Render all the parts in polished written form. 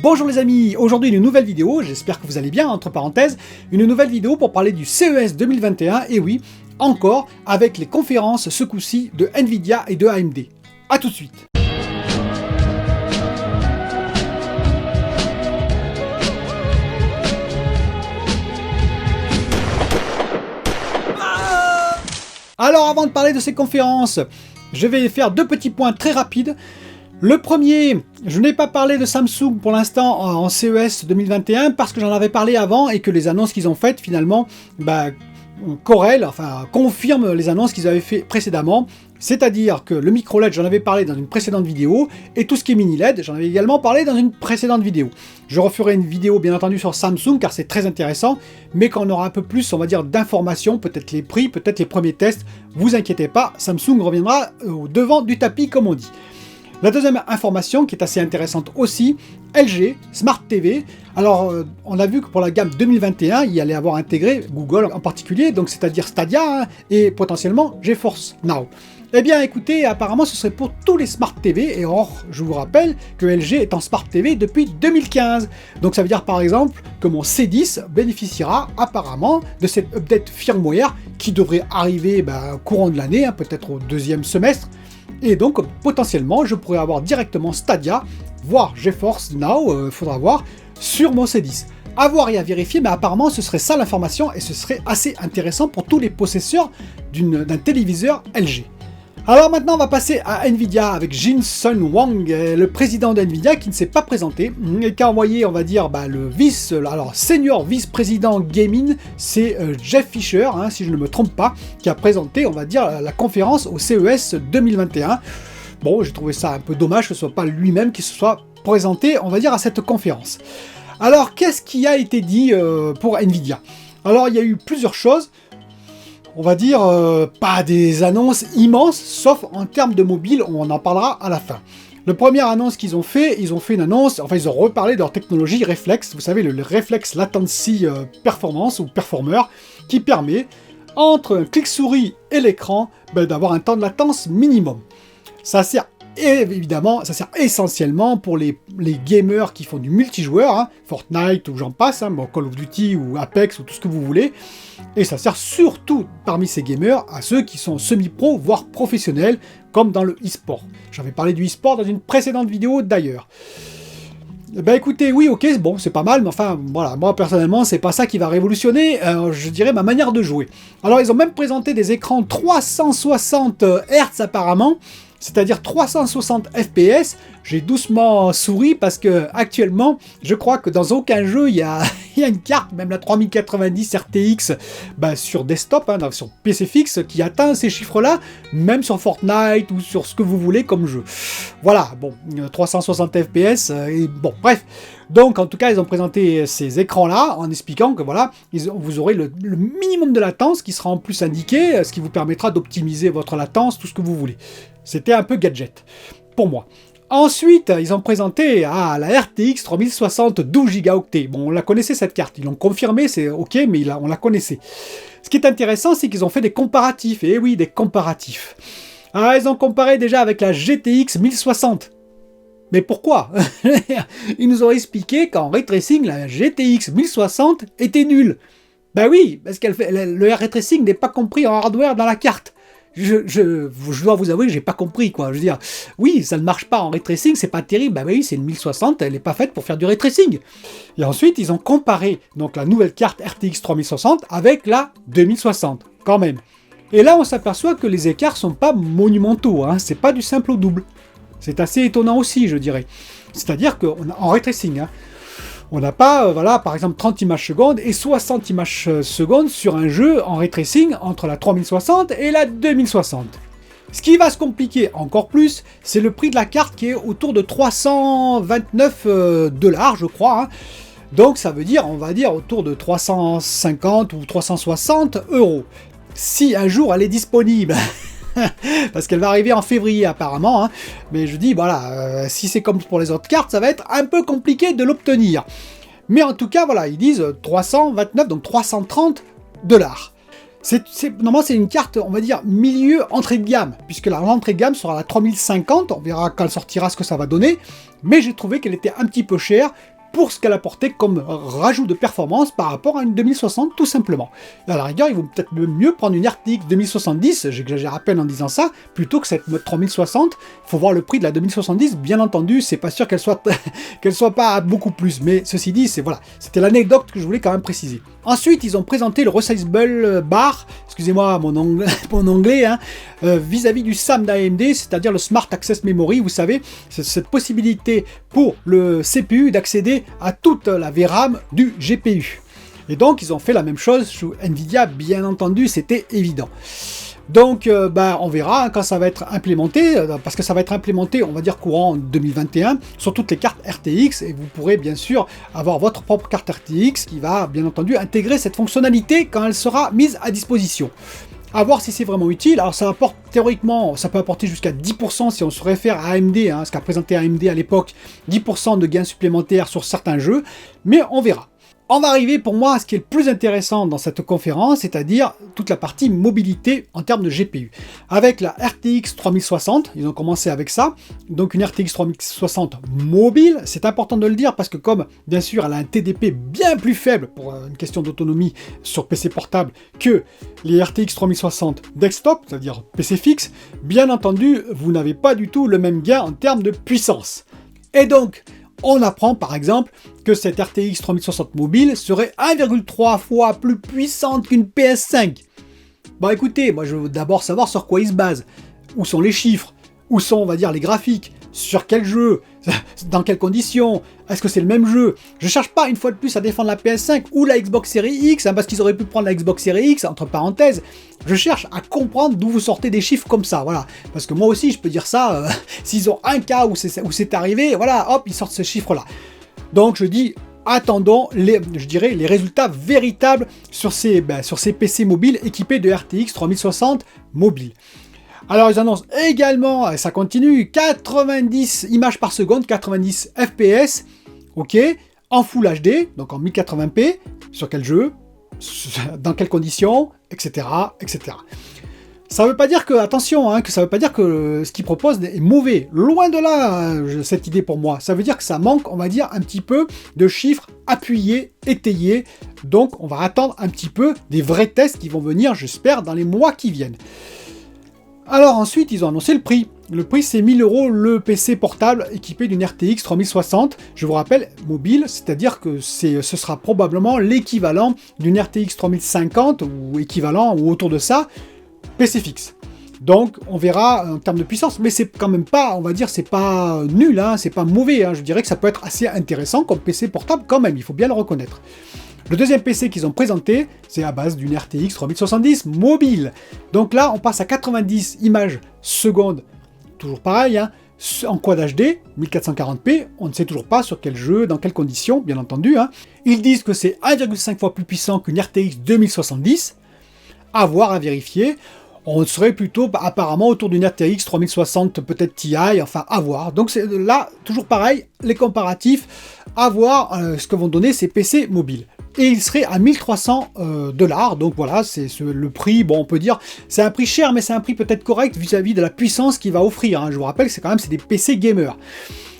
Bonjour les amis, aujourd'hui une nouvelle vidéo, j'espère que vous allez bien, entre parenthèses, une nouvelle vidéo pour parler du CES 2021, et oui, encore avec les conférences ce coup-ci de Nvidia et de AMD. A tout de suite. Alors avant de parler de ces conférences, je vais faire deux petits points très rapides. Le premier, je n'ai pas parlé de Samsung pour l'instant en CES 2021 parce que j'en avais parlé avant et que les annonces qu'ils ont faites finalement confirment les annonces qu'ils avaient fait précédemment. C'est-à-dire que le micro LED, j'en avais parlé dans une précédente vidéo, et tout ce qui est mini LED, j'en avais également parlé dans une précédente vidéo. Je referai une vidéo bien entendu sur Samsung car c'est très intéressant, mais quand on aura un peu plus, on va dire, d'informations, peut-être les prix, peut-être les premiers tests, vous inquiétez pas, Samsung reviendra au devant du tapis comme on dit. La deuxième information qui est assez intéressante aussi, LG Smart TV. Alors on a vu que pour la gamme 2021, il y allait avoir intégré Google en particulier, donc c'est-à-dire Stadia et potentiellement GeForce Now. Eh bien écoutez, apparemment ce serait pour tous les Smart TV, et or je vous rappelle que LG est en Smart TV depuis 2015. Donc ça veut dire par exemple que mon C10 bénéficiera apparemment de cette update firmware qui devrait arriver au courant de l'année, peut-être au deuxième semestre. Et donc potentiellement je pourrais avoir directement Stadia, voire GeForce Now, faudra voir, sur mon C10. À voir et à vérifier, mais apparemment ce serait ça l'information et ce serait assez intéressant pour tous les possesseurs d'un téléviseur LG. Alors maintenant on va passer à Nvidia avec Jensen Huang, le président de Nvidia qui ne s'est pas présenté et qui a envoyé, on va dire, le senior vice-président gaming, c'est Jeff Fisher, si je ne me trompe pas, qui a présenté, on va dire, la conférence au CES 2021. Bon, j'ai trouvé ça un peu dommage que ce soit pas lui-même qui se soit présenté, on va dire, à cette conférence. Alors qu'est-ce qui a été dit pour Nvidia? Alors il y a eu plusieurs choses. On va dire, pas des annonces immenses, sauf en termes de mobile, on en parlera à la fin. La première annonce qu'ils ont fait une annonce, ils ont reparlé de leur technologie Reflex, vous savez, le Reflex Latency Performance, ou Performer, qui permet, entre un clic-souris et l'écran, d'avoir un temps de latence minimum. Ça sert essentiellement pour les gamers qui font du multijoueur, Fortnite ou j'en passe, Call of Duty ou Apex ou tout ce que vous voulez. Et ça sert surtout parmi ces gamers à ceux qui sont semi-pro, voire professionnels, comme dans le e-sport. J'avais parlé du e-sport dans une précédente vidéo d'ailleurs. Écoutez, oui, ok, bon, c'est pas mal, mais enfin, voilà, moi personnellement, c'est pas ça qui va révolutionner, je dirais, ma manière de jouer. Alors, ils ont même présenté des écrans 360 Hz apparemment, c'est-à-dire 360 FPS. J'ai doucement souri parce que actuellement, je crois que dans aucun jeu il y a une carte, même la 3090 RTX sur desktop, sur PC fixe, qui atteint ces chiffres-là, même sur Fortnite ou sur ce que vous voulez comme jeu. Voilà, bon, 360 FPS, et bon, bref. Donc en tout cas, ils ont présenté ces écrans-là en expliquant que voilà, vous aurez le minimum de latence qui sera en plus indiqué, ce qui vous permettra d'optimiser votre latence, tout ce que vous voulez. C'était un peu gadget, pour moi. Ensuite, ils ont présenté la RTX 3060 12 Go. Bon, on la connaissait cette carte, ils l'ont confirmé, c'est ok, mais on la connaissait. Ce qui est intéressant, c'est qu'ils ont fait des comparatifs, et oui, des comparatifs. Alors, ils ont comparé déjà avec la GTX 1060. Mais pourquoi? Ils nous ont expliqué qu'en ray tracing, la GTX 1060 était nulle. Oui, parce que le ray tracing n'est pas compris en hardware dans la carte. Je dois vous avouer que j'ai pas compris, quoi. Je veux dire, oui, ça ne marche pas en ray tracing, c'est pas terrible. Oui, c'est une 1060, elle n'est pas faite pour faire du ray tracing. Et ensuite, ils ont comparé donc la nouvelle carte RTX 3060 avec la 2060, quand même. Et là, on s'aperçoit que les écarts sont pas monumentaux, c'est pas du simple au double. C'est assez étonnant aussi, je dirais. C'est-à-dire qu'en ray tracing, on n'a pas, par exemple 30 images secondes et 60 images secondes sur un jeu en ray tracing entre la 3060 et la 2060. Ce qui va se compliquer encore plus, c'est le prix de la carte qui est autour de 329 $, je crois. Donc ça veut dire, on va dire, autour de 350 ou 360 €. Si un jour elle est disponible. Parce qu'elle va arriver en février apparemment, mais je dis voilà, si c'est comme pour les autres cartes, ça va être un peu compliqué de l'obtenir. Mais en tout cas, voilà, ils disent 329, donc 330 $. Normalement, c'est une carte, on va dire, milieu entrée de gamme, puisque l'entrée de gamme sera la 3050, on verra quand elle sortira ce que ça va donner, mais j'ai trouvé qu'elle était un petit peu chère pour ce qu'elle apportait comme rajout de performance par rapport à une 2060, tout simplement. Et à la rigueur, il vaut peut-être mieux prendre une RTX 2070, j'exagère à peine en disant ça, plutôt que cette 3060. Il faut voir le prix de la 2070, bien entendu, c'est pas sûr qu'elle soit, qu'elle soit pas à beaucoup plus, mais ceci dit, voilà, c'était l'anecdote que je voulais quand même préciser. Ensuite, ils ont présenté le Resizable Bar, excusez-moi mon anglais, hein, vis-à-vis du SAM d'AMD, c'est-à-dire le Smart Access Memory, vous savez, c'est cette possibilité pour le CPU d'accéder à toute la VRAM du GPU. Et donc, ils ont fait la même chose sous Nvidia, bien entendu, c'était évident. Donc, on verra quand ça va être implémenté, parce que ça va être implémenté, on va dire, courant 2021, sur toutes les cartes RTX, et vous pourrez bien sûr avoir votre propre carte RTX qui va, bien entendu, intégrer cette fonctionnalité quand elle sera mise à disposition. À voir si c'est vraiment utile. Alors, ça apporte, théoriquement, ça peut apporter jusqu'à 10% si on se réfère à AMD, hein, ce qu'a présenté AMD à l'époque, 10% de gains supplémentaires sur certains jeux, mais on verra. On va arriver pour moi à ce qui est le plus intéressant dans cette conférence, c'est-à-dire toute la partie mobilité en termes de GPU. Avec la RTX 3060, ils ont commencé avec ça, donc une RTX 3060 mobile, c'est important de le dire parce que comme bien sûr elle a un TDP bien plus faible pour une question d'autonomie sur PC portable que les RTX 3060 desktop, c'est-à-dire PC fixe, bien entendu vous n'avez pas du tout le même gain en termes de puissance. Et donc, on apprend par exemple que cette RTX 3060 mobile serait 1,3 fois plus puissante qu'une PS5. Bon écoutez, moi je veux d'abord savoir sur quoi il se base. Où sont les chiffres? Où sont, on va dire, les graphiques? Sur quel jeu? Dans quelles conditions? Est-ce que c'est le même jeu? Je cherche pas une fois de plus à défendre la PS5 ou la Xbox Series X, hein, parce qu'ils auraient pu prendre la Xbox Series X, entre parenthèses. Je cherche à comprendre d'où vous sortez des chiffres comme ça, voilà. Parce que moi aussi, je peux dire ça, s'ils ont un cas où c'est arrivé, voilà, hop, ils sortent ce chiffre-là. Donc je dis, attendons, je dirais, les résultats véritables sur ces PC mobiles équipés de RTX 3060 mobile. Alors ils annoncent également, et ça continue, 90 images par seconde, 90 FPS, ok, en Full HD, donc en 1080p, sur quel jeu, dans quelles conditions, etc., etc. Ça ne veut pas dire que, attention, hein, que ça ne veut pas dire que ce qu'ils proposent est mauvais. Loin de là, cette idée pour moi. Ça veut dire que ça manque, on va dire, un petit peu de chiffres appuyés, étayés. Donc on va attendre un petit peu des vrais tests qui vont venir, j'espère, dans les mois qui viennent. Alors ensuite, ils ont annoncé le prix. Le prix, c'est 1000 € le PC portable équipé d'une RTX 3060. Je vous rappelle, mobile, c'est-à-dire que ce sera probablement l'équivalent d'une RTX 3050 ou équivalent ou autour de ça, PC fixe. Donc, on verra en termes de puissance, mais c'est quand même pas, on va dire, c'est pas nul, hein, c'est pas mauvais. Hein, je dirais que ça peut être assez intéressant comme PC portable quand même, il faut bien le reconnaître. Le deuxième PC qu'ils ont présenté, c'est à base d'une RTX 3070 mobile. Donc là, on passe à 90 images secondes, toujours pareil, hein, en Quad HD, 1440p, on ne sait toujours pas sur quel jeu, dans quelles conditions, bien entendu. Hein. Ils disent que c'est 1,5 fois plus puissant qu'une RTX 2070, à voir, à vérifier. On serait plutôt apparemment autour d'une RTX 3060, peut-être Ti, enfin à voir. Donc c'est là, toujours pareil, les comparatifs, à voir ce que vont donner ces PC mobiles. Et il serait à 1300 $, donc voilà, c'est le prix, bon on peut dire, c'est un prix cher, mais c'est un prix peut-être correct vis-à-vis de la puissance qu'il va offrir. Hein. Je vous rappelle que c'est quand même des PC gamers.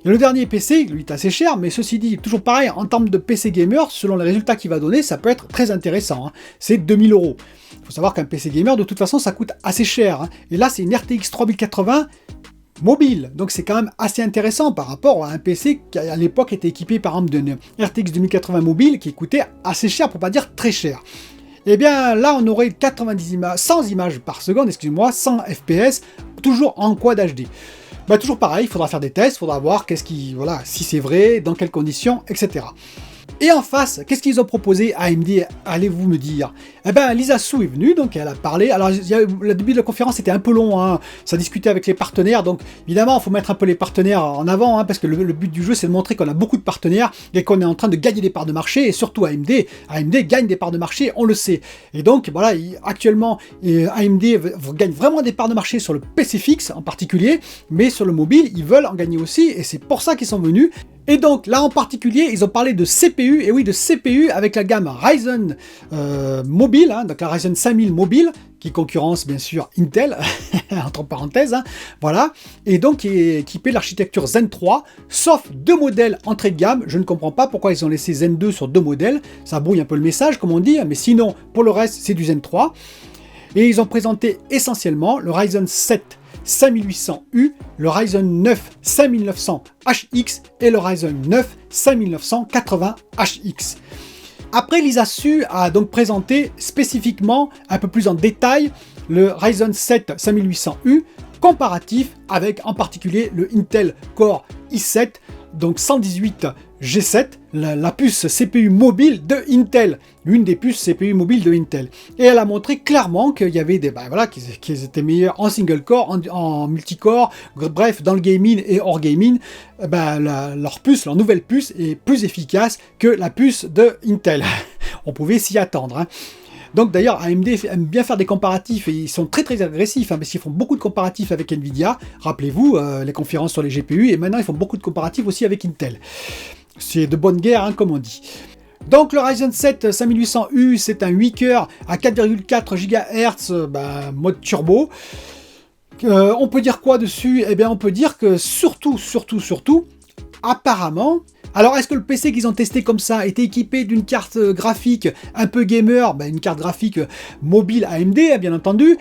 Et le dernier PC, lui, est assez cher, mais ceci dit, toujours pareil, en termes de PC gamer, selon les résultats qu'il va donner, ça peut être très intéressant. Hein. C'est 2000 €. Il faut savoir qu'un PC gamer, de toute façon, ça coûte assez cher. Hein. Et là, c'est une RTX 3080 mobile. Donc c'est quand même assez intéressant par rapport à un PC qui à l'époque était équipé par exemple d'une RTX 2080 mobile qui coûtait assez cher, pour pas dire très cher. Et bien là, on aurait 100 images par seconde, excusez-moi, 100 FPS, toujours en Quad HD. Bah, toujours pareil, il faudra faire des tests, il faudra voir voilà, si c'est vrai, dans quelles conditions, etc. Et en face, qu'est-ce qu'ils ont proposé à AMD, allez-vous me dire? Eh ben, Lisa Su est venue, donc elle a parlé. Alors, le début de la conférence était un peu long, hein. Ça discutait avec les partenaires, donc évidemment, il faut mettre un peu les partenaires en avant, hein, parce que le but du jeu, c'est de montrer qu'on a beaucoup de partenaires et qu'on est en train de gagner des parts de marché, et surtout AMD. AMD gagne des parts de marché, on le sait. Et donc, voilà, actuellement, AMD gagne vraiment des parts de marché sur le PC fixe en particulier, mais sur le mobile, ils veulent en gagner aussi, et c'est pour ça qu'ils sont venus. Et donc là en particulier, ils ont parlé de CPU, et oui de CPU avec la gamme Ryzen mobile, hein, donc la Ryzen 5000 mobile, qui concurrence bien sûr Intel, entre parenthèses, hein, voilà, et donc qui est équipé de l'architecture Zen 3, sauf 2 modèles entrée de gamme. Je ne comprends pas pourquoi ils ont laissé Zen 2 sur 2 modèles, ça brouille un peu le message comme on dit, mais sinon pour le reste c'est du Zen 3. Et ils ont présenté essentiellement le Ryzen 7 5800U, le Ryzen 9 5900HX et le Ryzen 9 5980HX. Après, l'ISASU a donc présenté spécifiquement, un peu plus en détail, le Ryzen 7 5800U, comparatif avec en particulier le Intel Core i7, donc 118 G7, la puce CPU mobile de Intel, l'une des puces CPU mobile de Intel. Et elle a montré clairement qu'il y avait des, voilà, qu'ils étaient meilleurs en single core, en multicore, bref, dans le gaming et hors gaming, leur puce, leur nouvelle puce est plus efficace que la puce de Intel. On pouvait s'y attendre, hein. Donc d'ailleurs, AMD aime bien faire des comparatifs et ils sont très très agressifs, hein, parce qu'ils font beaucoup de comparatifs avec Nvidia. Rappelez-vous, les conférences sur les GPU, et maintenant ils font beaucoup de comparatifs aussi avec Intel. C'est de bonne guerre, hein, comme on dit. Donc le Ryzen 7 5800U, c'est un 8 coeurs à 4,4 GHz, mode turbo. On peut dire quoi dessus? Eh bien on peut dire que surtout, apparemment... Alors, est-ce que le PC qu'ils ont testé comme ça était équipé d'une carte graphique un peu gamer, une carte graphique mobile AMD, bien entendu?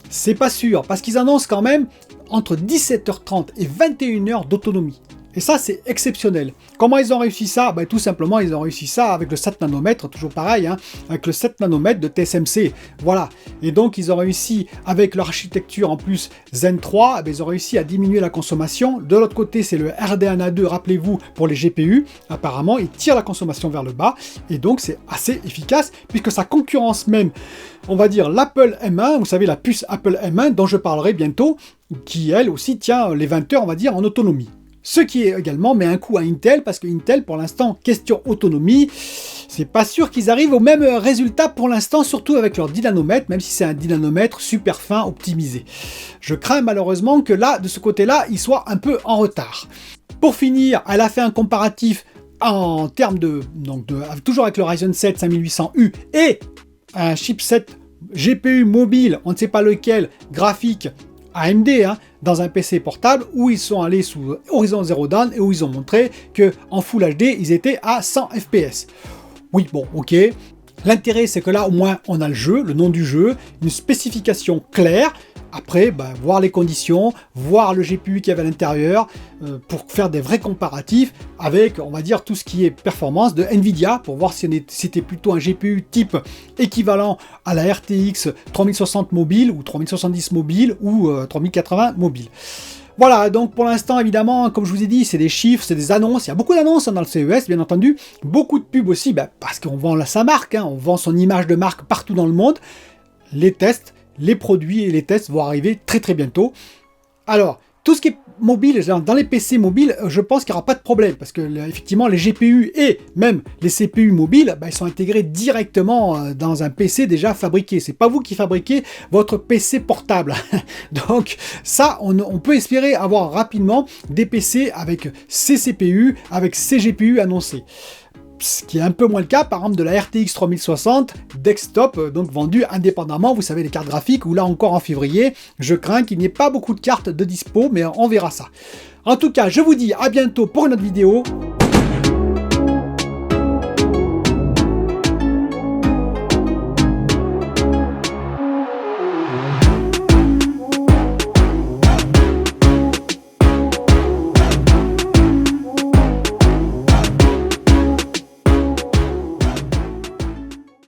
C'est pas sûr, parce qu'ils annoncent quand même entre 17h30 et 21h d'autonomie. Et ça, c'est exceptionnel. Comment ils ont réussi ça? Tout simplement, ils ont réussi ça avec le 7 nanomètres, toujours pareil, hein, avec le 7 nanomètres de TSMC. Voilà. Et donc, ils ont réussi, avec leur architecture en plus Zen 3, ils ont réussi à diminuer la consommation. De l'autre côté, c'est le RDNA2, rappelez-vous, pour les GPU. Apparemment, ils tirent la consommation vers le bas. Et donc, c'est assez efficace, puisque ça concurrence même, on va dire, l'Apple M1, vous savez, la puce Apple M1, dont je parlerai bientôt, qui, elle aussi, tient les 20 heures, on va dire, en autonomie. Ce qui est également met un coup à Intel, parce que Intel, pour l'instant, question autonomie, c'est pas sûr qu'ils arrivent au même résultat pour l'instant, surtout avec leur 10 nanomètres, même si c'est un 10 nanomètres super fin, optimisé. Je crains malheureusement que là, de ce côté-là, ils soient un peu en retard. Pour finir, elle a fait un comparatif en termes toujours avec le Ryzen 7 5800U et un chipset GPU mobile, on ne sait pas lequel, graphique, AMD, hein, dans un PC portable, où ils sont allés sous Horizon Zero Dawn et où ils ont montré que en Full HD, ils étaient à 100 fps. Oui, bon, ok. L'intérêt, c'est que là, au moins, on a le jeu, le nom du jeu, une spécification claire. Après, voir les conditions, voir le GPU qu'il y avait à l'intérieur, pour faire des vrais comparatifs avec, on va dire, tout ce qui est performance de Nvidia, pour voir si c'était plutôt un GPU type équivalent à la RTX 3060 mobile, ou 3070 mobile, ou 3080 mobile. Voilà, donc pour l'instant, évidemment, comme je vous ai dit, c'est des chiffres, c'est des annonces. Il y a beaucoup d'annonces dans le CES, bien entendu. Beaucoup de pubs aussi, parce qu'on vend sa marque, hein, on vend son image de marque partout dans le monde. Les tests, les produits et les tests vont arriver très très bientôt. Alors, tout ce qui est mobile, dans les PC mobiles, je pense qu'il n'y aura pas de problème, parce que effectivement les GPU et même les CPU mobiles, ils sont intégrés directement dans un PC déjà fabriqué. C'est pas vous qui fabriquez votre PC portable. Donc ça, on peut espérer avoir rapidement des PC avec ces CPU, avec ces GPU annoncés. Ce qui est un peu moins le cas, par exemple, de la RTX 3060 desktop, donc vendue indépendamment, vous savez, les cartes graphiques, où là encore en février, je crains qu'il n'y ait pas beaucoup de cartes de dispo, mais on verra ça. En tout cas, je vous dis à bientôt pour une autre vidéo.